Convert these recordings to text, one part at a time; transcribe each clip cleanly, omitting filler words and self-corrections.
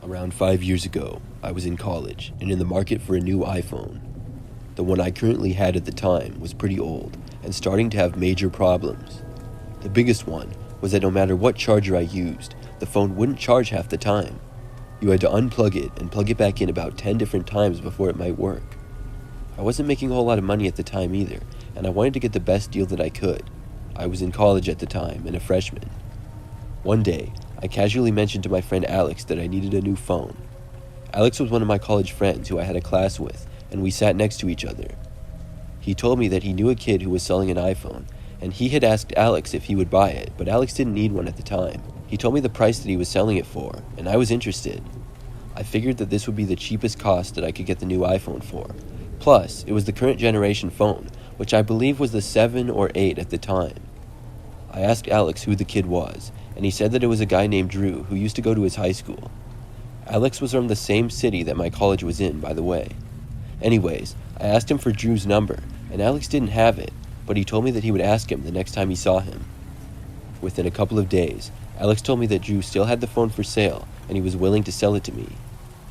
Around 5 years ago, I was in college and in the market for a new iPhone. The one I currently had at the time was pretty old and starting to have major problems. The biggest one was that no matter what charger I used, the phone wouldn't charge half the time. You had to unplug it and plug it back in about 10 different times before it might work. I wasn't making a whole lot of money at the time either, and I wanted to get the best deal that I could. I was in college at the time and a freshman. One day, I casually mentioned to my friend Alex that I needed a new phone. Alex was one of my college friends who I had a class with, and we sat next to each other. He told me that he knew a kid who was selling an iPhone, and he had asked Alex if he would buy it, but Alex didn't need one at the time. He told me the price that he was selling it for, and I was interested. I figured that this would be the cheapest cost that I could get the new iPhone for. Plus, it was the current generation phone, which I believe was the 7 or 8 at the time. I asked Alex who the kid was, and he said that it was a guy named Drew who used to go to his high school. Alex was from the same city that my college was in, by the way. Anyways, I asked him for Drew's number, and Alex didn't have it, but he told me that he would ask him the next time he saw him. Within a couple of days, Alex told me that Drew still had the phone for sale, and he was willing to sell it to me.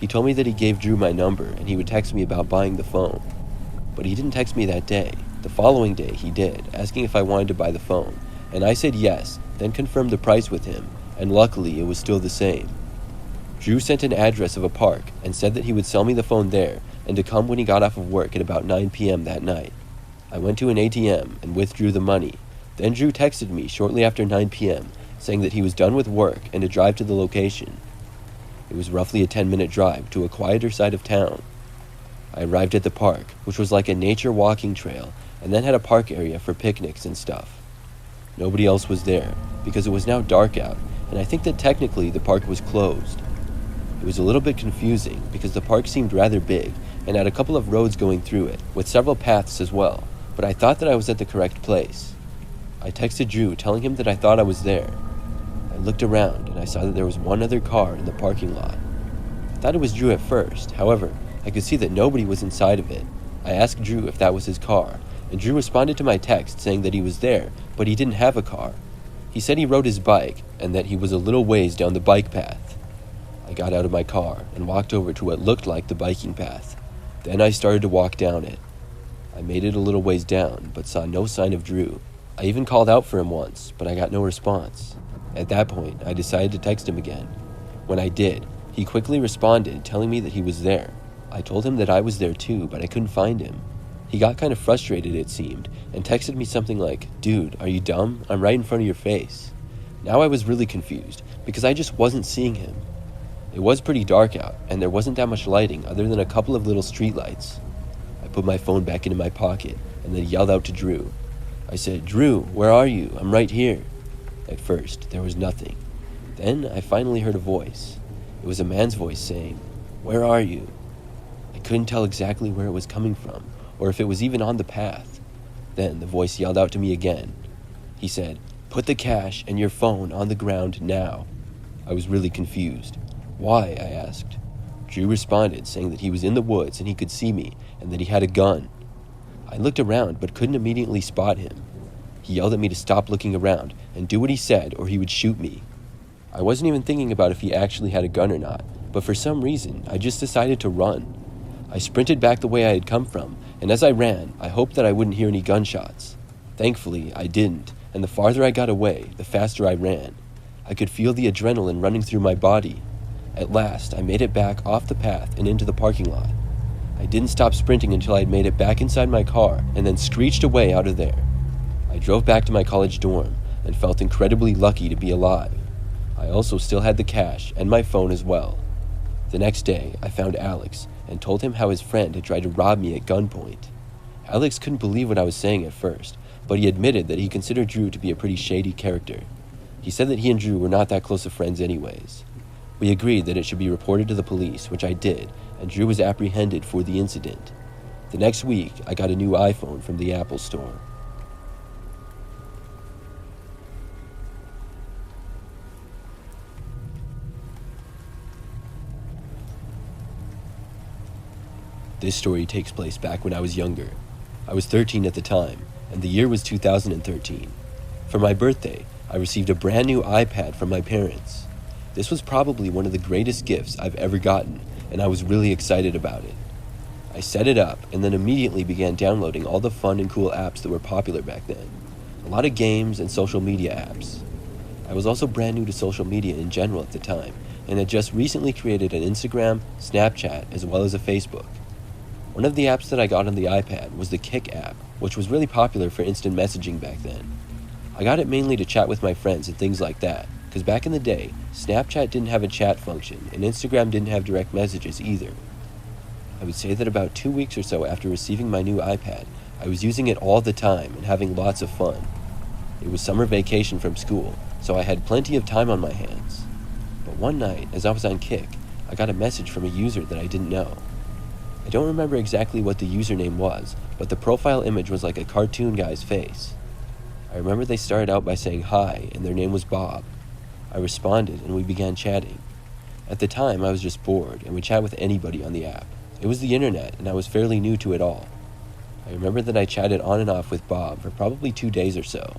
He told me that he gave Drew my number, and he would text me about buying the phone. But he didn't text me that day. The following day, he did, asking if I wanted to buy the phone, and I said yes, then confirmed the price with him, and luckily it was still the same. Drew sent an address of a park and said that he would sell me the phone there and to come when he got off of work at about 9 p.m. that night. I went to an ATM and withdrew the money. Then Drew texted me shortly after 9 p.m. saying that he was done with work and to drive to the location. It was roughly a 10-minute drive to a quieter side of town. I arrived at the park, which was like a nature walking trail, and then had a park area for picnics and stuff. Nobody else was there, because it was now dark out, and I think that technically the park was closed. It was a little bit confusing, because the park seemed rather big, and had a couple of roads going through it, with several paths as well, but I thought that I was at the correct place. I texted Drew, telling him that I thought I was there. I looked around, and I saw that there was one other car in the parking lot. I thought it was Drew at first, however, I could see that nobody was inside of it. I asked Drew if that was his car, and Drew responded to my text saying that he was there, but he didn't have a car. He said he rode his bike, and that he was a little ways down the bike path. I got out of my car and walked over to what looked like the biking path. Then I started to walk down it. I made it a little ways down, but saw no sign of Drew. I even called out for him once, but I got no response. At that point, I decided to text him again. When I did, he quickly responded, telling me that he was there. I told him that I was there too, but I couldn't find him. He got kind of frustrated, it seemed, and texted me something like, "Dude, are you dumb? I'm right in front of your face." Now I was really confused, because I just wasn't seeing him. It was pretty dark out, and there wasn't that much lighting other than a couple of little streetlights. I put my phone back into my pocket, and then yelled out to Drew. I said, "Drew, where are you? I'm right here." At first, there was nothing. Then I finally heard a voice. It was a man's voice saying, "Where are you?" I couldn't tell exactly where it was coming from, or if it was even on the path. Then the voice yelled out to me again. He said, "Put the cash and your phone on the ground now." I was really confused. "Why?" I asked. Drew responded, saying that he was in the woods and he could see me, and that he had a gun. I looked around but couldn't immediately spot him. He yelled at me to stop looking around and do what he said or he would shoot me. I wasn't even thinking about if he actually had a gun or not, but for some reason, I just decided to run. I sprinted back the way I had come from, and as I ran, I hoped that I wouldn't hear any gunshots. Thankfully, I didn't, and the farther I got away, the faster I ran. I could feel the adrenaline running through my body. At last, I made it back off the path and into the parking lot. I didn't stop sprinting until I had made it back inside my car and then screeched away out of there. I drove back to my college dorm and felt incredibly lucky to be alive. I also still had the cash and my phone as well. The next day, I found Alex and told him how his friend had tried to rob me at gunpoint. Alex couldn't believe what I was saying at first, but he admitted that he considered Drew to be a pretty shady character. He said that he and Drew were not that close of friends anyways. We agreed that it should be reported to the police, which I did, and Drew was apprehended for the incident. The next week, I got a new iPhone from the Apple Store. This story takes place back when I was younger. I was 13 at the time, and the year was 2013. For my birthday, I received a brand new iPad from my parents. This was probably one of the greatest gifts I've ever gotten, and I was really excited about it. I set it up and then immediately began downloading all the fun and cool apps that were popular back then. A lot of games and social media apps. I was also brand new to social media in general at the time, and had just recently created an Instagram, Snapchat, as well as a Facebook. One of the apps that I got on the iPad was the Kik app, which was really popular for instant messaging back then. I got it mainly to chat with my friends and things like that, because back in the day, Snapchat didn't have a chat function, and Instagram didn't have direct messages either. I would say that about 2 weeks or so after receiving my new iPad, I was using it all the time and having lots of fun. It was summer vacation from school, so I had plenty of time on my hands. But one night, as I was on Kik, I got a message from a user that I didn't know. I don't remember exactly what the username was, but the profile image was like a cartoon guy's face. I remember they started out by saying hi, and their name was Bob. I responded, and we began chatting. At the time, I was just bored, and would chat with anybody on the app. It was the internet, and I was fairly new to it all. I remember that I chatted on and off with Bob for probably 2 days or so.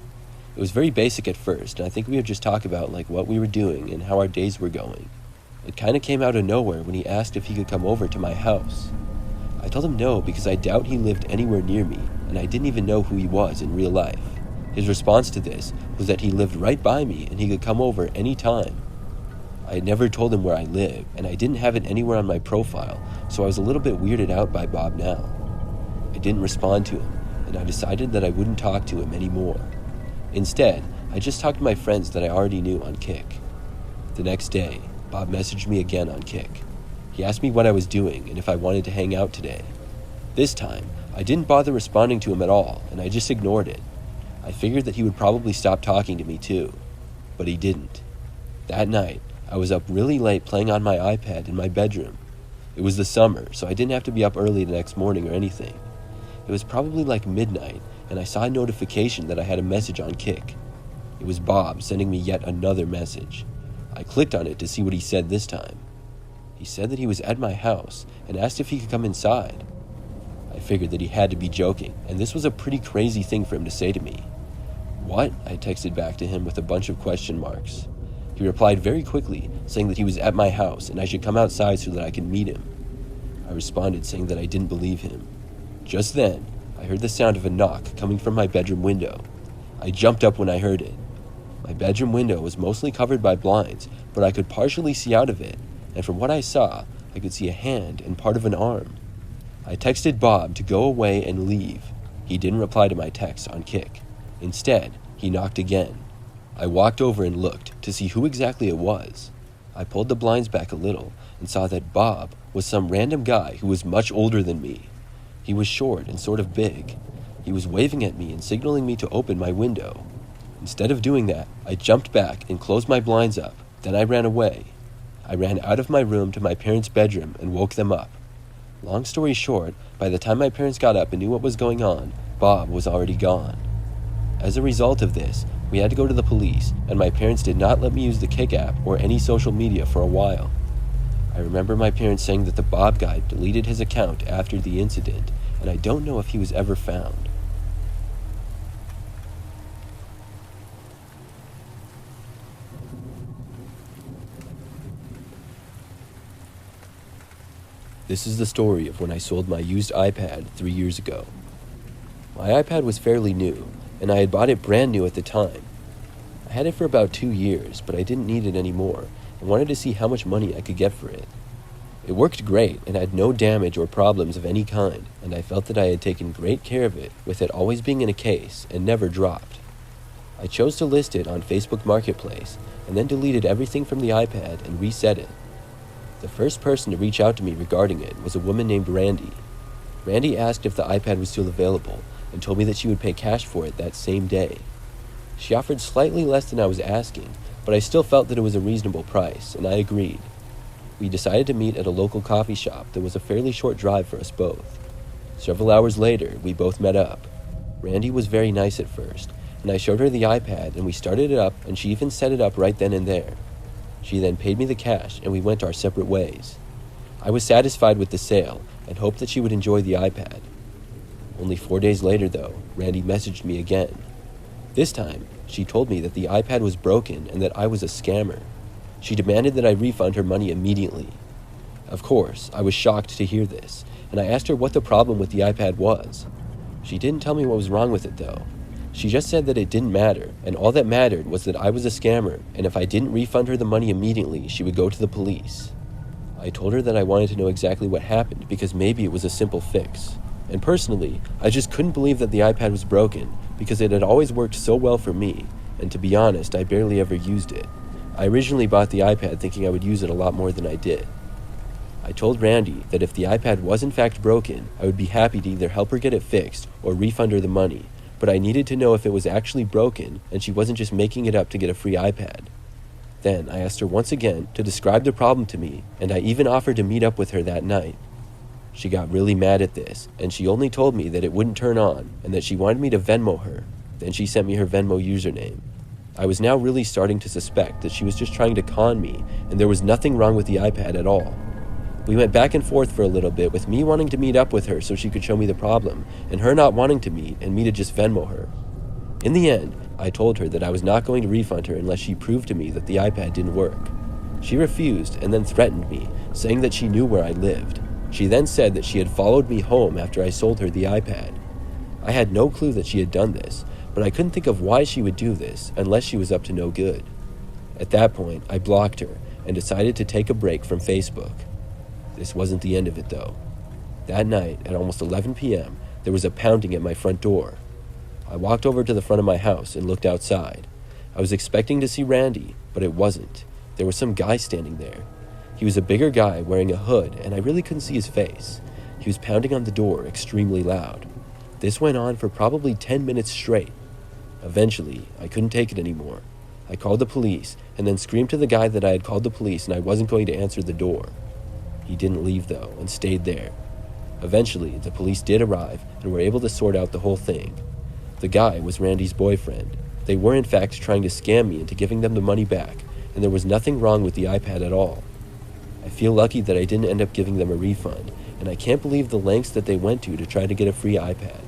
It was very basic at first, and I think we would just talk about what we were doing and how our days were going. It kinda came out of nowhere when he asked if he could come over to my house. I told him no because I doubt he lived anywhere near me, and I didn't even know who he was in real life. His response to this was that he lived right by me and he could come over any time. I had never told him where I lived, and I didn't have it anywhere on my profile, so I was a little bit weirded out by Bob now. I didn't respond to him, and I decided that I wouldn't talk to him anymore. Instead, I just talked to my friends that I already knew on Kik. The next day, Bob messaged me again on Kik. He asked me what I was doing and if I wanted to hang out today. This time, I didn't bother responding to him at all, and I just ignored it. I figured that he would probably stop talking to me too, but he didn't. That night, I was up really late playing on my iPad in my bedroom. It was the summer, so I didn't have to be up early the next morning or anything. It was probably like midnight, and I saw a notification that I had a message on Kik. It was Bob sending me yet another message. I clicked on it to see what he said this time. He said that he was at my house and asked if he could come inside. I figured that he had to be joking, and this was a pretty crazy thing for him to say to me. "What?" I texted back to him with a bunch of question marks. He replied very quickly, saying that he was at my house and I should come outside so that I could meet him. I responded saying that I didn't believe him. Just then, I heard the sound of a knock coming from my bedroom window. I jumped up when I heard it. My bedroom window was mostly covered by blinds, but I could partially see out of it, and from what I saw, I could see a hand and part of an arm. I texted Bob to go away and leave. He didn't reply to my text on Kik. Instead, he knocked again. I walked over and looked to see who exactly it was. I pulled the blinds back a little and saw that Bob was some random guy who was much older than me. He was short and sort of big. He was waving at me and signaling me to open my window. Instead of doing that, I jumped back and closed my blinds up. Then I ran away. I ran out of my room to my parents' bedroom and woke them up. Long story short, by the time my parents got up and knew what was going on, Bob was already gone. As a result of this, we had to go to the police, and my parents did not let me use the Kik app or any social media for a while. I remember my parents saying that the Bob guy deleted his account after the incident, and I don't know if he was ever found. This is the story of when I sold my used iPad 3 years ago. My iPad was fairly new, and I had bought it brand new at the time. I had it for about 2 years, but I didn't need it anymore and wanted to see how much money I could get for it. It worked great and had no damage or problems of any kind, and I felt that I had taken great care of it, with it always being in a case and never dropped. I chose to list it on Facebook Marketplace and then deleted everything from the iPad and reset it. The first person to reach out to me regarding it was a woman named Randy. Randy asked if the iPad was still available and told me that she would pay cash for it that same day. She offered slightly less than I was asking, but I still felt that it was a reasonable price, and I agreed. We decided to meet at a local coffee shop that was a fairly short drive for us both. Several hours later, we both met up. Randy was very nice at first, and I showed her the iPad and we started it up, and she even set it up right then and there. She then paid me the cash and we went our separate ways. I was satisfied with the sale and hoped that she would enjoy the iPad. Only 4 days later, though, Randy messaged me again. This time, she told me that the iPad was broken and that I was a scammer. She demanded that I refund her money immediately. Of course, I was shocked to hear this, and I asked her what the problem with the iPad was. She didn't tell me what was wrong with it though. She just said that it didn't matter, and all that mattered was that I was a scammer, and if I didn't refund her the money immediately, she would go to the police. I told her that I wanted to know exactly what happened because maybe it was a simple fix. And personally, I just couldn't believe that the iPad was broken because it had always worked so well for me, and to be honest, I barely ever used it. I originally bought the iPad thinking I would use it a lot more than I did. I told Randy that if the iPad was in fact broken, I would be happy to either help her get it fixed or refund her the money, but I needed to know if it was actually broken and she wasn't just making it up to get a free iPad. Then I asked her once again to describe the problem to me, and I even offered to meet up with her that night. She got really mad at this, and she only told me that it wouldn't turn on and that she wanted me to Venmo her. Then she sent me her Venmo username. I was now really starting to suspect that she was just trying to con me, and there was nothing wrong with the iPad at all. We went back and forth for a little bit, with me wanting to meet up with her so she could show me the problem, and her not wanting to meet and me to just Venmo her. In the end, I told her that I was not going to refund her unless she proved to me that the iPad didn't work. She refused and then threatened me, saying that she knew where I lived. She then said that she had followed me home after I sold her the iPad. I had no clue that she had done this, but I couldn't think of why she would do this unless she was up to no good. At that point, I blocked her and decided to take a break from Facebook. This wasn't the end of it though. That night, at almost 11 p.m., there was a pounding at my front door. I walked over to the front of my house and looked outside. I was expecting to see Randy, but it wasn't. There was some guy standing there. He was a bigger guy wearing a hood, and I really couldn't see his face. He was pounding on the door extremely loud. This went on for probably 10 minutes straight. Eventually, I couldn't take it anymore. I called the police, and then screamed to the guy that I had called the police and I wasn't going to answer the door. He didn't leave though, and stayed there. Eventually, the police did arrive and were able to sort out the whole thing. The guy was Randy's boyfriend. They were in fact trying to scam me into giving them the money back, and there was nothing wrong with the iPad at all. I feel lucky that I didn't end up giving them a refund, and I can't believe the lengths that they went to try to get a free iPad.